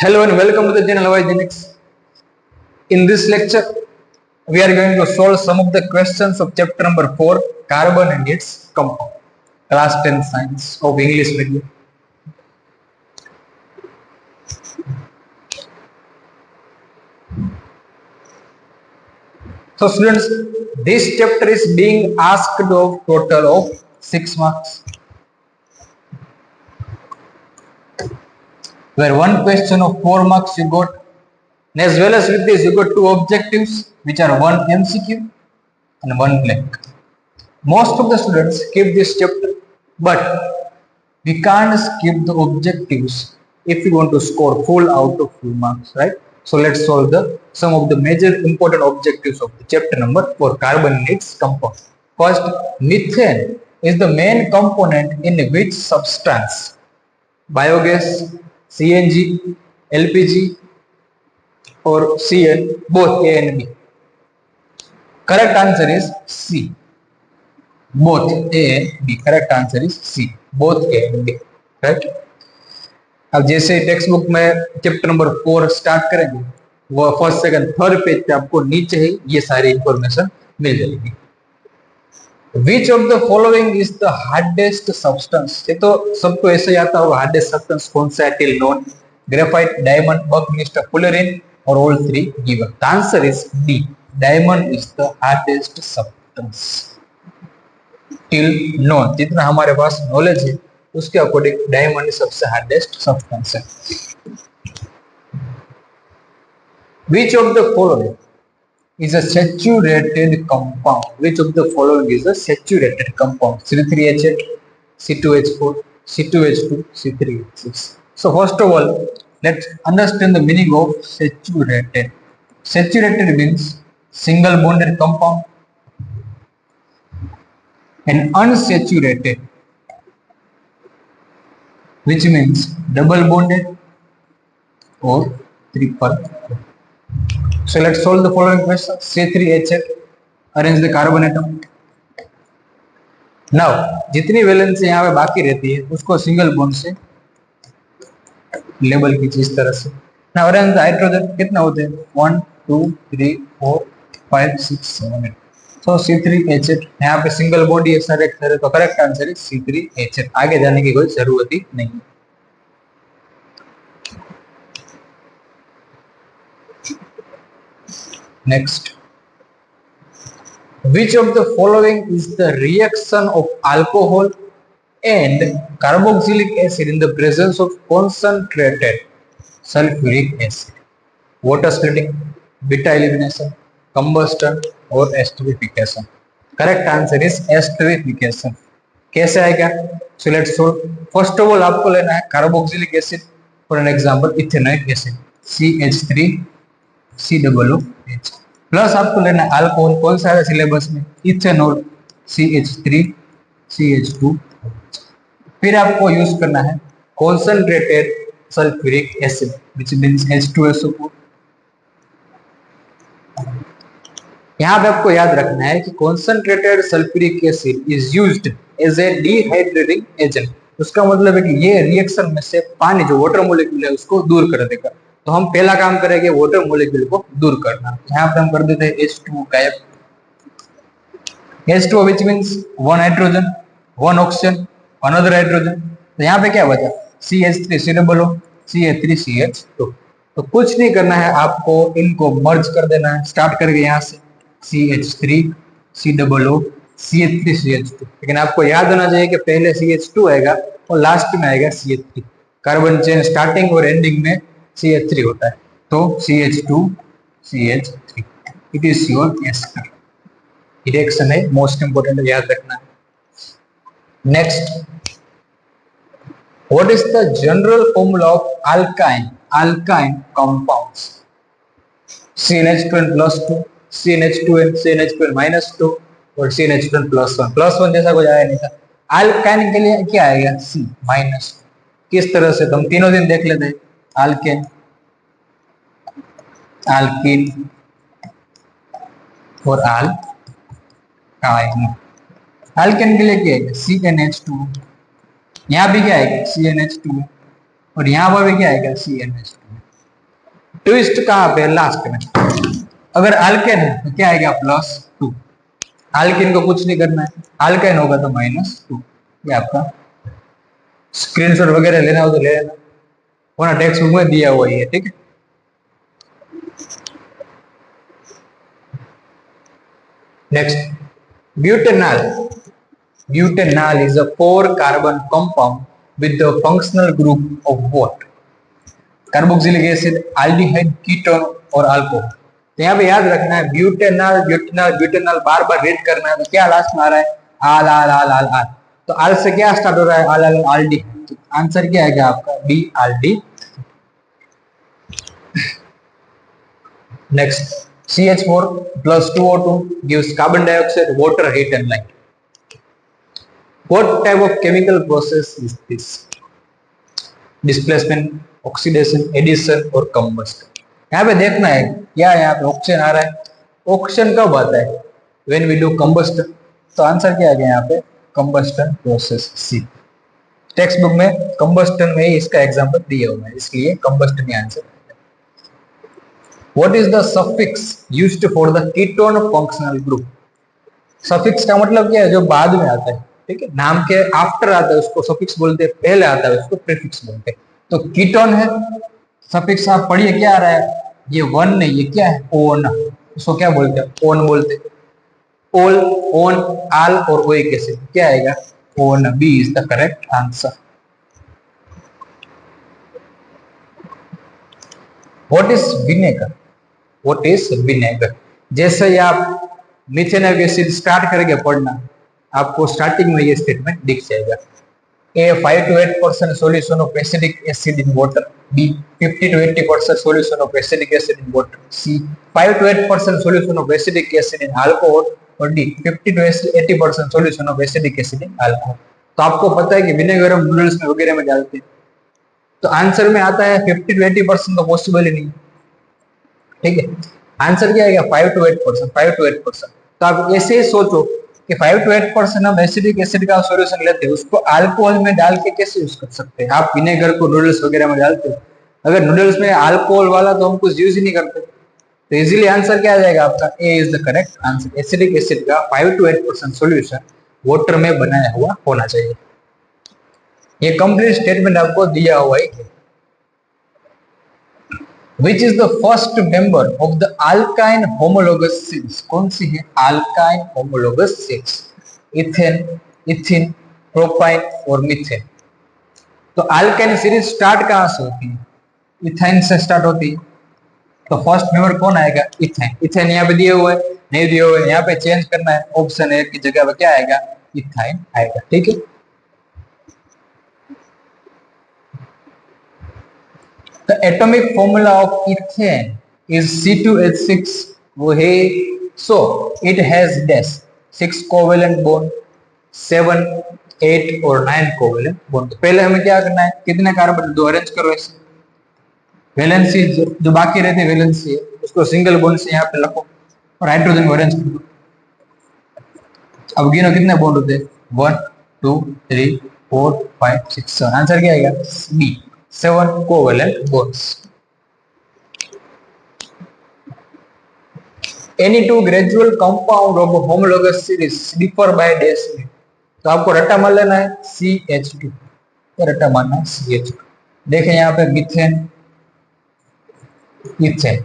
Hello and welcome to the channel Genetics. In this lecture, we are going to solve some of the questions of chapter number 4, Carbon and its Compound, class 10 science of English medium. So students, this chapter is being asked of total of 6 marks, where one question of 4 marks you got, and as well as with this you got 2 objectives which are 1 MCQ and 1 blank. Most of the students skip this chapter, but we can't skip the objectives if we want to score full out of full marks, right? So let's solve some of the major important objectives of the chapter number 4, carbon and its compound. First, methane is the main component in which substance? Biogas, CNG, LPG or CN, both A and B. Correct answer is C. Both A and B. Correct answer is C. Both A and B. Right? अब जैसे text book में chapter number 4 start करेंगे, वो first second third page पे आपको नीचे ही ये सारी इंफॉर्मेशन मिल जाएगी. Which of the following is the hardest substance? ये तो सबको ऐसे ही आता होगा. हार्डेस्ट सब्सटेंस कौन सा है till known? Graphite, diamond, buckminster, fullerene और all three given. The answer is D. Diamond is the hardest substance till known. जितना हमारे पास नॉलेज है उसके अकॉर्डिंग डायमंड सबसे हार्डेस्ट सब्सटेंस है. Which of the following is a saturated compound? Which of the following is a saturated compound? C3H8, C2H4, C2H2, C3H6. So first of all, let's understand the meaning of saturated. Saturated means single bonded compound, and unsaturated, which means double bonded or triple. So let's solve the following question. C3H8, arrange the carbon atom. Now, जितनी valency यहाँ पे बाकी रहती है उसको single bond से label कीजिए इस तरह से. Now arrange the hydrogen. कितना होते हैं? 1, 2, 3, 4, 5, 6, 7, 8. So C3H8 यहाँ पे सिंगल बॉन्ड ये सारे तो करेक्ट आंसर है C3H8. आगे जाने की कोई जरूरत ही नहीं. Next, which of the following is the reaction of alcohol and carboxylic acid in the presence of concentrated sulfuric acid? Water splitting, beta elimination, combustion or esterification? Correct answer is esterification. कैसे आएगा? So let's solve. First of all आपको लेना है carboxylic acid. For an example, ethanoic acid, CH3 COOH. Plus आपको लेना है alcohol. कौन सा है सिलेबस में? Ethanol, CH3 CH2. फिर आपको यूज करना है concentrated sulphuric acid which means H2SO4. यहाँ पे आपको याद रखना है कि concentrated sulphuric acid is used as a dehydrating agent. उसका मतलब है कि ये रिएक्शन में से पानी जो वाटर मॉलिक्यूल है उसको दूर कर देगा. तो हम पहला काम करेंगे वाटर मॉलिक्यूल को दूर करना. यहाँ पे हम कर देते हैं H2 गायब. H2 which means one hydrogen, one oxygen, another hydrogen. तो यहाँ पे क्या बचा? CH3 COO, CH3CH2. तो कुछ नहीं करना है, आपको इनको मर्ज कर देना है. स्टार्ट करके यहाँ से CH3 COO CH3CH2. लेकिन आपको याद होना चाहिए कि पहले CH2 आएगा और लास्ट में आएगा CH3. कार्बन चेन स्टार्टिंग और एंडिंग में CH3 होता है. तो CH2 CH3 it is your ester. Reaction है, मोस्ट इंपोर्टेंट याद रखना है. Next, what is the general formula of alkyne compounds? CnH2n+2, CnH2n, CnH2n-2 और CnH2n+1. +1 जैसा कुछ आया नहीं था. अल्काइन के लिए क्या आएगा? C -. किस तरह से? तो हम तीनों दिन देख लेते हैं. alkane, alkene और alkyne. alkane के लिए क्या है? CnH2. यहाँ भी क्या आएगा? CnH2 और यहाँ पर भी क्या आएगा? CnH2. ट्विस्ट कहाँ पे? लास्ट में। अगर अल्केन है तो क्या आएगा? +2। अल्केन को कुछ नहीं करना है, अल्केन होगा तो -2। ये आपका स्क्रीनशॉट वगैरह लेना हो तो ले लेना, वरना टेक्स्ट बुक में दिया हुआ ही है, ठीक है। Next, butanol. Butanol is a 4-carbon compound with the functional group of what? Carboxylic acid, aldehyde, ketone और अल्कोहल। तो यहाँ पे याद रखना है ब्यूटेनॉल ब्यूटेनॉल ब्यूटेनॉल, बार बार रीड करना है। तो क्या लास्ट में आ रहा है? आल आल आल आल आल। तो आल से क्या स्टार्ट हो रहा है? आल आल आल्डी। तो आंसर क्या आएगा आपका? बी, आल्डी। Next, CH4 + 2O2 gives carbon dioxide, water, heat and light. What type of chemical process is this? Displacement, oxidation, addition और combustion. यहाँ पे देखना है क्या यहाँ पे ऑक्सीजन आ रहा है। ऑक्सीजन कब आता है? When we do combustion. तो आंसर क्या आ गया यहाँ पे? combustion process, C. Text book में combustion में इसका एग्जाम्पल दिया हुआ है, इसलिए combustion he answer. What is the suffix used for the ketone functional group? Suffix का मतलब क्या है? जो बाद में आता है, ठीक है, नाम के आफ्टर आता है उसको सफिक्स बोलते हैं, पहले आता है उसको प्रीफिक्स बोलते हैं। तो कीटोन है, सफिक्स आप पढ़िए क्या आ रहा है? ये 1 नहीं, ये क्या है? ओन। उसको क्या बोलते हैं? ओन बोलते हैं। ओल, ओन, आल और ओइक एसिड, क्या आएगा? One. B is the correct answer. What is vinegar? What is vinegar? जैसे ही आप मिथेनॉइक एसिड स्टार्ट करेंगे पढ़ना, आपको स्टार्टिंग में ये स्टेटमेंट दिख जाएगा। A 5 to 8% solution of acetic acid in water. B 50 to 80% solution of acetic acid in water. C 5 to 8% solution of acetic acid in alcohol. और D 50 to 80% solution of acetic acid in alcohol. तो आपको पता है कि vinegar हम noodles में वगैरह में डालते हैं, तो आंसर में आता है 50 to 80%, तो पॉसिबल ही नहीं, ठीक है। आंसर क्या आएगा? 5 to 8%, 5 to 8%। तो आप ऐसे ही सोचो कि 5 to 8% हम एसिडिक एसिड का सॉल्यूशन लेते हैं, उसको अल्कोहल में डाल के कैसे यूज कर सकते हैं? आप विनेगर को नूडल्स वगैरह में डालते हो, अगर नूडल्स में अल्कोहल वाला तो हम कुछ यूज ही नहीं करते। तो इजीली आंसर क्या आ जाएगा आपका? A is the correct answer. Acidic acid का 5 to 8% सॉल्यूशन वाटर में बनाया हुआ होना चाहिए। ये कंप्लीट स्टेटमेंट आपको दिया हुआ है। Which is the first member of the alkyne homologous series? कौन सी है alkyne homologous series? Ethane, इथिन, propyne और मीथेन। तो alkyne सीरीज स्टार्ट कहां से होती है? इथाइन से स्टार्ट होती है। तो फर्स्ट मेंबर कौन आएगा? इथेन। इथेन यहाँ पे दिए हुए, नहीं दिए हुए, यहाँ पे चेंज करना है, ऑप्शन ए की जगह पे क्या आएगा? इथाइन आएगा, ठीक है। The atomic formula of ethane is C2H6. वो है, so it has dash 6 covalent bond, 7, 8 और 9 covalent bond। तो पहले हमें क्या करना है? कितने कार्बन? 2 अरेंज करो ऐसे। वैलेंसी जो बाकी रहते वैलेंसी है उसको सिंगल बॉन्ड से यहाँ पे रखो और हाइड्रोजन को अरेंज कर दो। अब गिनो कितने बॉन्ड होते हैं? 1, 2, 3, 4, 5, 6, 7। आंसर क्या आएगा? B, 7 covalent bonds. Any two gradual compound of homologous series differ by dash. तो आपको रट्टा मान लेना है CH2, रट्टा मानना है CH2। देखें यहाँ पे मिथेन, इथेन,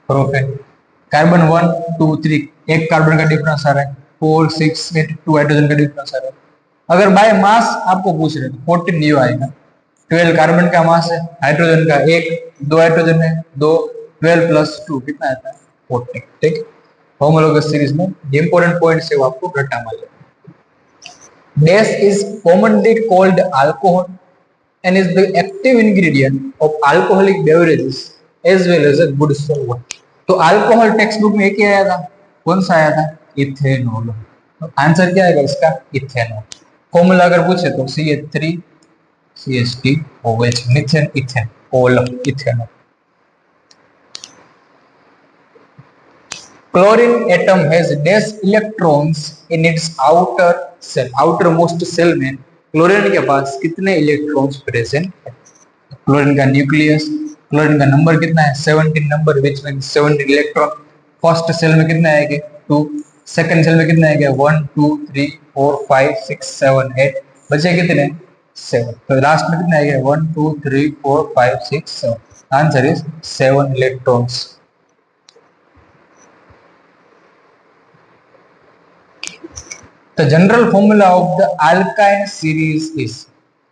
प्रोपेन, कार्बन 1, 2, 3, एक कार्बन का डिफरेंस आ रहा है, 4, 6, 8, 2 हाइड्रोजन का डिफरेंस आ रहा है। अगर बाय मास आपको पूछ रहे तो 14 न्यू आएगा। 12 कार्बन का मास है, हाइड्रोजन का 1, 2 हाइड्रोजन है 2, 12 + 2 कितना आता है? 14, ठीक। होमोलोगस सीरीज में इंपॉर्टेंट पॉइंट से वो आपको रट्टा मान लेना। Dash is commonly called alcohol and is the active ingredient of alcoholic beverages as well as a good solvent. तो अल्कोहल टेक्स्ट बुक में क्या आया था? कौन सा आया था? इथेनॉल। तो आंसर क्या आएगा इसका? इथेनॉल। फॉर्मूला अगर पूछे तो CH3 CH2OH, methane, ethane, all ethanol. Chlorine atom has dash electrons in its outer cell. outermost cell में क्लोरीन के पास कितने इलेक्ट्रॉन्स प्रेजेंट है? क्लोरीन का न्यूक्लियस, क्लोरीन का नंबर कितना है 17 number, which mean 17 electron. First cell में कितना आएगा 2, सेकंड सेल में कितना आएगा 1 2 3 4 5 6 7 8, बचे कितने 7। तो लास्ट में कितना आएगा 1 2 3 4 5 6 7, answer is 7 electrons. The general formula of the alkyne series is,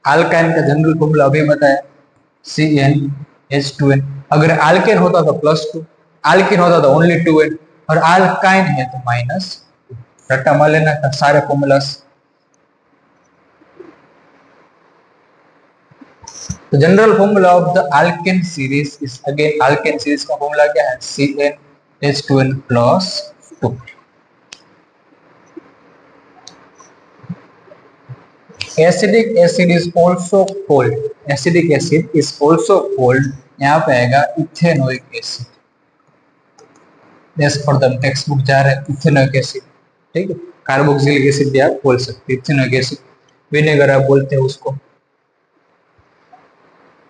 alkyne का जनरल फॉर्मूला अभी बताया CnH2n। अगर alkane होता तो +2, alkene होता तो ओनली 2n, और alkyne है तो -2। रट्टा मार लेना था सारे फॉर्मूलास। तो general formula of the alkane series is, again alkane series का फॉर्मूला क्या है CnH2n +2। Acidic acid is also called, acidic acid is also called, यहाँ पे आएगा ethanoic acid. S for the text book जा रहा है इथेनोइक एसिड, ठीक है। कार्बोक्सिलिक एसिड भी आप बोल सकते हैं, इथेनोइक एसिड। विनेगर आप बोलते हैं उसको।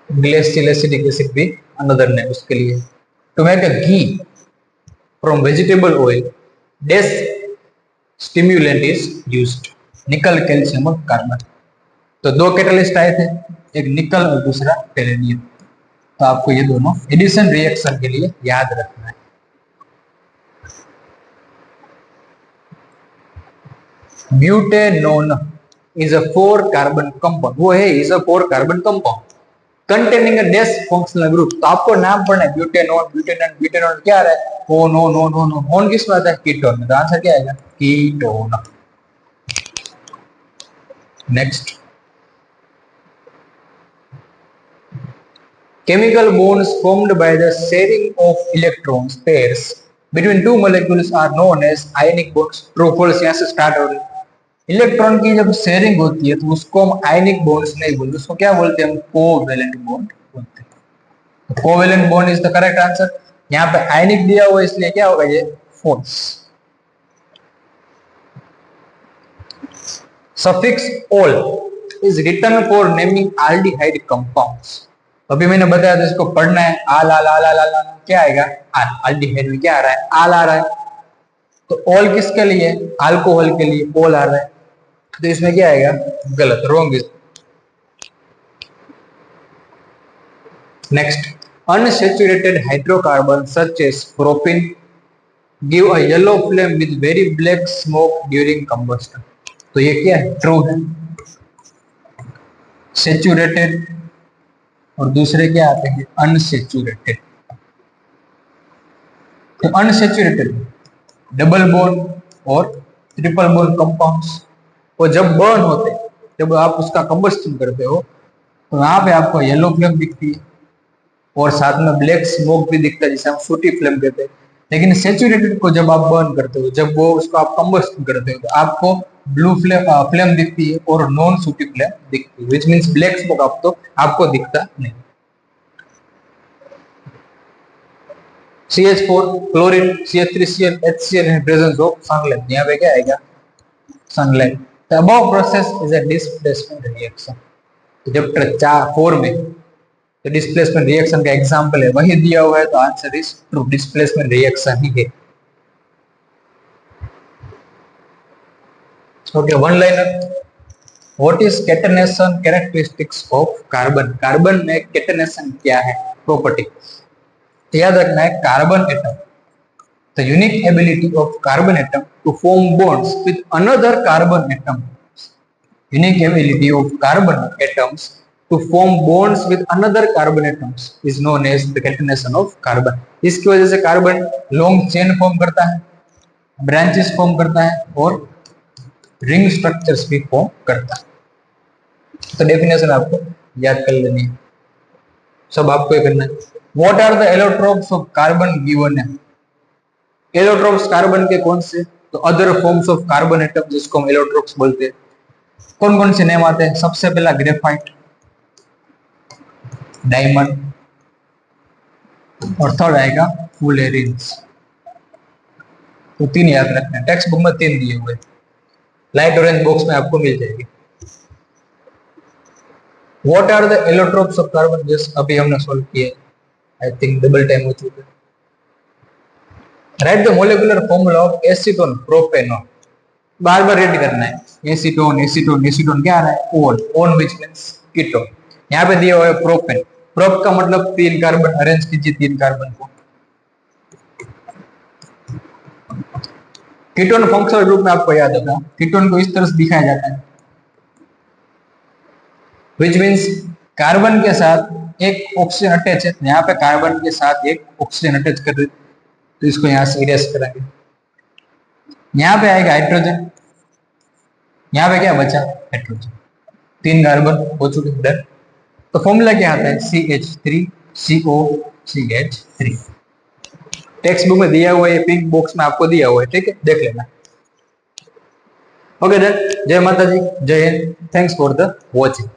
ग्लेसियल एसिडिक एसिड भी अनदर नेम उसके लिए। To make a ghee from vegetable oil, dash stimulant is used, nickel calcium और कार्बन। तो दो कैटलिस्ट आए थे, एक निकल और दूसरा टेरेनियम। तो आपको ये दोनों एडिशन रिएक्शन के लिए याद रखना है। Butanone is a 4 carbon compound, वो है is a 4 carbon compound containing a dash functional group. तो आपको नाम पढ़ना है ब्यूटेनोन, ब्यूटेनोन, ब्यूटेनोन क्या आ रहा है oh no no no no, on किस में आता है कीटोन में, तो आंसर क्या आएगा ketone. Next, chemical bonds formed by the sharing of electrons pairs between two molecules are known as ionic bonds। True false यहाँ से स्टार्ट हो रही है। इलेक्ट्रॉन की जब शेयरिंग होती है तो उसको हम आयनिक बॉन्ड्स नहीं बोलते, उसको क्या बोलते हैं हम कोवेलेंट बॉन्ड बोलते हैं। Covalent bond is the correct answer. यहाँ पे आयनिक दिया हुआ इसलिए क्या होगा ये false. Suffix al is written for naming aldehyde compounds. अभी मैंने बताया था इसको पढ़ना है, आल आल आल आल आल, आल क्या आएगा आल, एल्डिहाइड में क्या आ रहा है आल आ रहा है। तो ऑल किसके लिए अल्कोहल के लिए ऑल आ रहा है, तो इसमें क्या आएगा गलत, wrong is. Next, unsaturated hydrocarbon such as propane give a yellow flame with very black smoke during combustion. तो ये क्या है ट्रू है। सैचुरेटेड और दूसरे क्या आते हैं अनसैचुरेटेड। तो अनसैचुरेटेड डबल बॉन्ड और ट्रिपल बॉन्ड कंपाउंड्स, वो जब बर्न होते हैं, जब आप उसका कंबस्टन करते हो तो वहां पे आपको येलो फ्लेम दिखती है और साथ में ब्लैक स्मोक भी दिखता है जिसे हम सूटी फ्लेम कहते हैं। लेकिन सैचुरेटेड को जब आप बर्न करते हो, जब वो उसको आप कंबस्टन करते हो तो आपको ब्लू फ्लेम दिखती है और नॉन सूटी फ्लेम दिखती है, विच मीन्स ब्लैक स्मोक आपको दिखता नहीं। CH4 chlorine CH3Cl HCl in presence of sunlight, यहाँ पे क्या आएगा sunlight। The above process is a displacement reaction। तो चैप्टर 4 में तो डिस्प्लेसमेंट रिएक्शन का एग्जांपल है वही दिया हुआ है, तो answer is true, displacement reaction ही है। Okay, one liner, what is catenation characteristics of carbon. Carbon में कैटेनेशन क्या है प्रॉपर्टी, याद रखना है carbon atom, the unique ability of carbon atom to form bonds with another carbon atom, unique ability of carbon atoms to form bonds with another carbon atoms is known as the catenation of carbon। इसकी वजह से carbon long chain form करता है, branches form करता है और ring structures भी form करता है। तो डेफिनेशन आपको याद कर लेनी है, सब आपको ये करना है। What are the allotropes of carbon given है, एलोट्रोप्स कार्बन के कौन से, तो other forms of carbon atom जिसको हम एलोट्रोप्स बोलते हैं। कौन कौन से नेम आते हैं, सबसे पहला ग्रेफाइट, डायमंड और थर्ड आएगा फुलेरिन्स। तो 3 याद रखना है, टेक्स्ट बुक में 3 दिए हुए, लाइट ऑरेंज बॉक्स में आपको मिल जाएगी। What are the allotropes of carbon, जैसे अभी हमने सॉल्व किया। आई थिंक डबल टाइम हो चुका है. Right the molecular formula of acetone propanone. Bar bar red करना है. एसीटोन एसीटोन एसीटोन क्या आ रहा है? Own. Own which means ketone. यहाँ पे दिया हुआ है प्रोपेन. प्रोप का मतलब 3 कार्बन. अरेंज कीजिए 3 कार्बन को. कीटोन फंक्शनल ग्रुप में आपको याद होगा कीटोन को इस तरह से दिखाया जाता है, विच मीन्स कार्बन के साथ एक ऑक्सीजन अटैच है. यहाँ पे कार्बन के साथ एक ऑक्सीजन अटैच कर रहे, तो इसको यहाँ से इरेज करेंगे. यहाँ पे आएगा हाइड्रोजन. यहाँ पे क्या बचा? हाइड्रोजन. 3 कार्बन हो चुके इधर. तो फॉर्मूला क्या आता है? CH3COCH3. टेक्स्ट बुक में दिया हुआ है, पिंक बॉक्स में आपको दिया हुआ है. ठीक है, देख लेना. ओके देन, जय माता जी, जय Hind. Thanks for the watching.